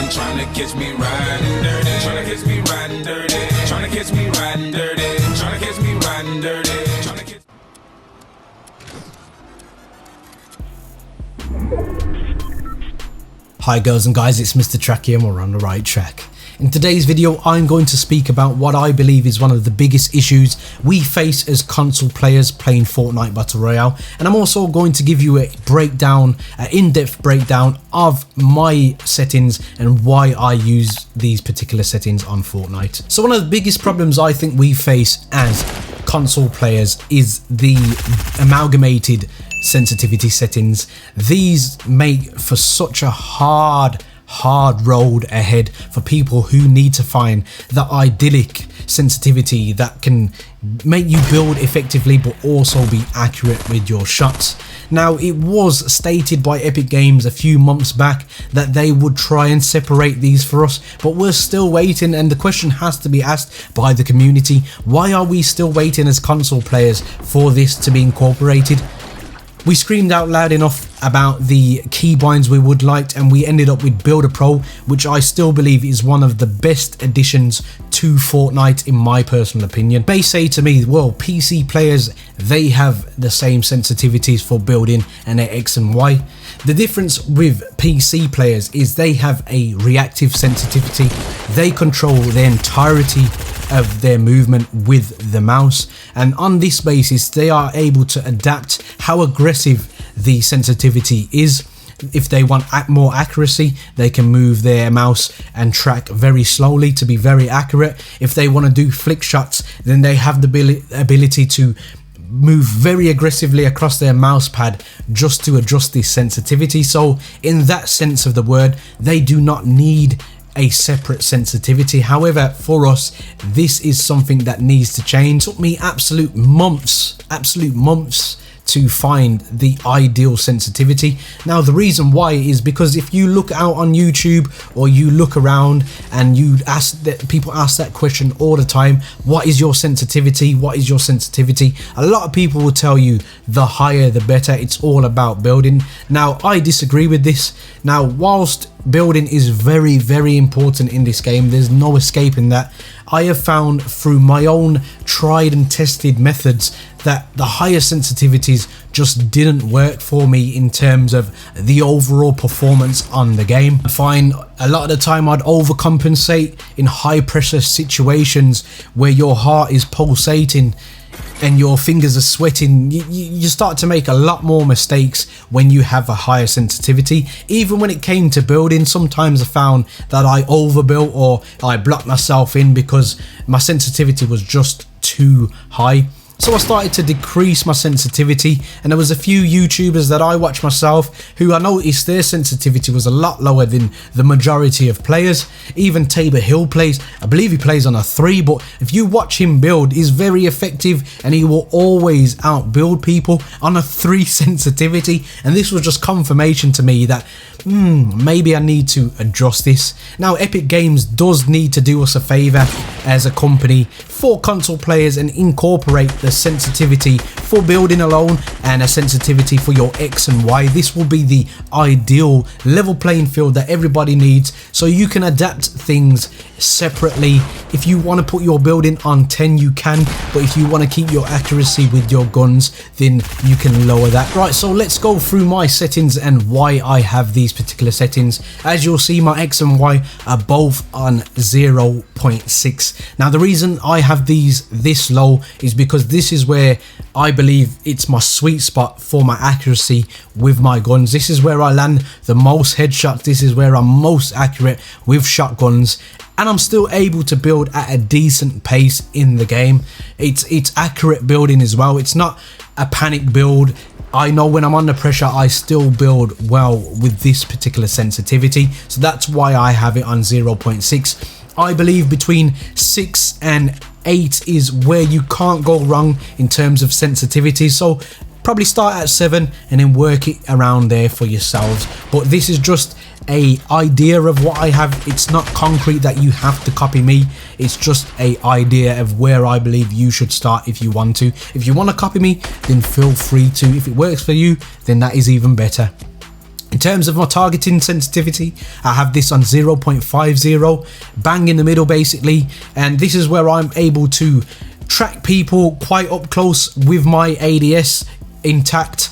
Tryna catch me riding dirty. Tryna catch me riding dirty. Tryna catch me riding dirty. Tryna catch me riding dirty. Tryna catch. Hi girls and guys, it's Mr. Track here and we're on the right track. In today's video, I'm going to speak about what I believe is one of the biggest issues we face as console players playing Fortnite Battle Royale, and I'm also going to give you a breakdown, an in-depth breakdown of my settings and why I use these particular settings on Fortnite. So one of the biggest problems I think we face as console players is the amalgamated sensitivity settings. These make for such a hard road ahead for people who need to find the idyllic sensitivity that can make you build effectively but also be accurate with your shots. Now, it was stated by Epic Games a few months back that they would try and separate these for us, but we're still waiting, and the question has to be asked by the community: why are we still waiting as console players for this to be incorporated? We screamed out loud enough about the keybinds we would like, and we ended up with Builder Pro, which I still believe is one of the best additions to Fortnite in my personal opinion. They say to me, well, PC players, they have the same sensitivities for building and their X and Y. The difference with PC players is they have a reactive sensitivity. They control the entirety of their movement with the mouse, and on this basis they are able to adapt how aggressive the sensitivity is. If they want more accuracy, they can move their mouse and track very slowly to be very accurate. If they want to do flick shots, then they have the ability to move very aggressively across their mouse pad just to adjust this sensitivity. So in that sense of the word, they do not need a separate sensitivity. However, for us, this is something that needs to change. It took me absolute months to find the ideal sensitivity. Now, the reason why is because if you look out on YouTube or you look around and you ask that, people ask that question all the time: what is your sensitivity? What is your sensitivity? A lot of people will tell you the higher the better. It's all about building. Now, I disagree with this. Now, whilst building is very important in this game, there's no escaping that, I have found through my own tried and tested methods that the higher sensitivities just didn't work for me in terms of the overall performance on the game. I find a lot of the time I'd overcompensate in high pressure situations where your heart is pulsating and your fingers are sweating. You start to make a lot more mistakes when you have a higher sensitivity. Even when it came to building, sometimes I found that I overbuilt or I blocked myself in because my sensitivity was just too high. So I started to decrease my sensitivity, and there was a few YouTubers that I watch myself who I noticed their sensitivity was a lot lower than the majority of players. Even Tabor Hill plays, I believe he plays on a 3, but if you watch him build, he's very effective and he will always outbuild people on a 3 sensitivity. And this was just confirmation to me that maybe I need to adjust this. Now, Epic Games does need to do us a favor as a company for console players and incorporate the sensitivity for building alone and a sensitivity for your X and Y. This will be the ideal level playing field that everybody needs, so you can adapt things separately. If you want to put your building on 10, you can, but if you want to keep your accuracy with your guns, then you can lower that. Right, so let's go through my settings and why I have these particular settings. As you'll see, my X and Y are both on 0.6. Now, the reason I have these this low is because this is where I believe it's my sweet spot for my accuracy with my guns. This is where I land the most headshots. This is where I'm most accurate with shotguns, and I'm still able to build at a decent pace in the game. It's accurate building as well. It's not a panic build. I know when I'm under pressure, I still build well with this particular sensitivity, so that's why I have it on 0.6. I believe between 6 and 8 is where you can't go wrong in terms of sensitivity, so probably start at 7 and then work it around there for yourselves. But this is just a idea of what I have. It's not concrete that you have to copy me. It's just a idea of where I believe you should start if you want to. If you want to copy me, then feel free to. If it works for you, then that is even better. In In terms of my targeting sensitivity, I have this on 0.50, bang in the middle basically, and this is where I'm able to track people quite up close with my ADS intact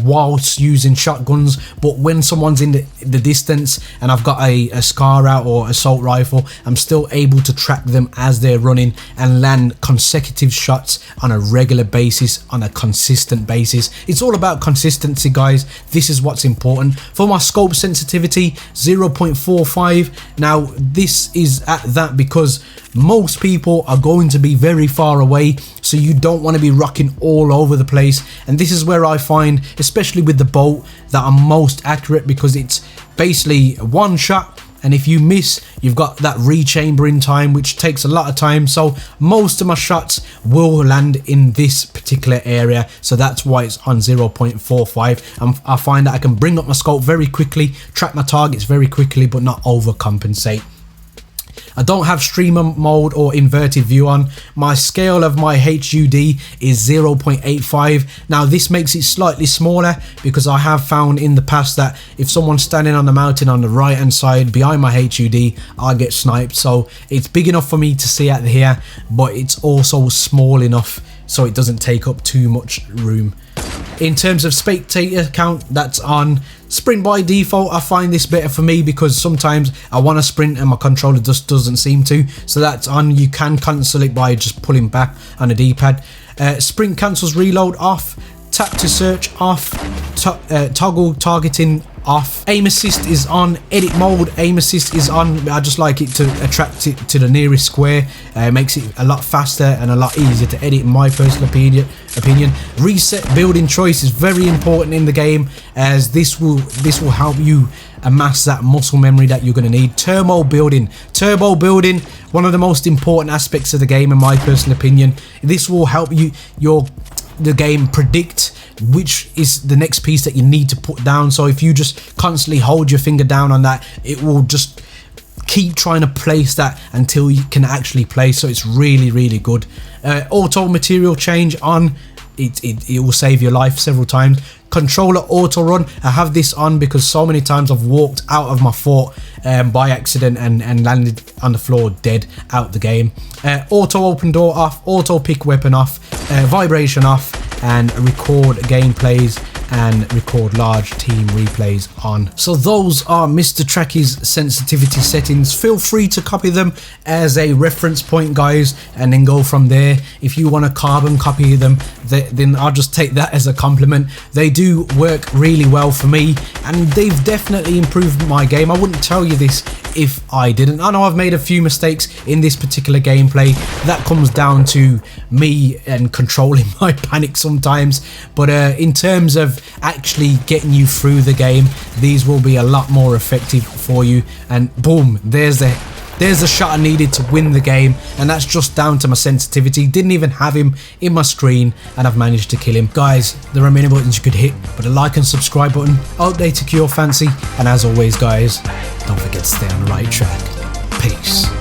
whilst using shotguns. But when someone's in the distance and I've got a SCAR out or assault rifle, I'm still able to track them as they're running and land consecutive shots on a regular basis, on a consistent basis. It's all about consistency, guys. This is what's important. For my scope sensitivity, 0.45. now this is at that because most people are going to be very far away, so you don't want to be rocking all over the place, and this is where I find, especially with the bolt, that I'm most accurate, because it's basically one shot, and if you miss, you've got that rechambering time, which takes a lot of time. So most of my shots will land in this particular area, so that's why it's on 0.45. I find that I can bring up my scope very quickly, track my targets very quickly, but not overcompensate. I don't have streamer mode or inverted view on. My scale of my HUD is 0.85. Now this makes it slightly smaller because I have found in the past that if someone's standing on the mountain on the right hand side behind my HUD, I get sniped. So it's big enough for me to see out here, but it's also small enough so it doesn't take up too much room. In terms of spectator count, that's on sprint by default. I find this better for me because sometimes I want to sprint and my controller just doesn't seem to, so that's on. You can cancel it by just pulling back on the D-pad. Sprint cancels reload off, tap to search off, toggle targeting off, aim assist is on, edit mode aim assist is on. I just like it to attract it to the nearest square. Makes it a lot faster and a lot easier to edit in my personal opinion. Reset building choice is very important in the game, as this will help you amass that muscle memory that you're going to need. Turbo building, one of the most important aspects of the game in my personal opinion. This will help the game predict which is the next piece that you need to put down. So if you just constantly hold your finger down on that, it will just keep trying to place that until you can actually place. So it's really good. Auto material change on, it will save your life several times. Controller auto run, I have this on because so many times I've walked out of my fort by accident and landed on the floor dead out the game. Auto open door off, auto pick weapon off, vibration off, and record gameplays and record large team replays on. So those are Mr. Tracky's sensitivity settings. Feel free to copy them as a reference point, guys, and then go from there. If you want to carbon copy them, then I'll just take that as a compliment. They do work really well for me, and they've definitely improved my game. I wouldn't tell you this if I didn't. I know I've made a few mistakes in this particular gameplay. That comes down to me and controlling my panic sometimes, but in terms of actually getting you through the game, these will be a lot more effective for you. And boom, there's the shot I needed to win the game, and that's just down to my sensitivity. Didn't even have him in my screen and I've managed to kill him. Guys, there are many buttons you could hit, but a like and subscribe button, I hope they tickle your fancy, and as always guys, don't forget to stay on the right track. Peace.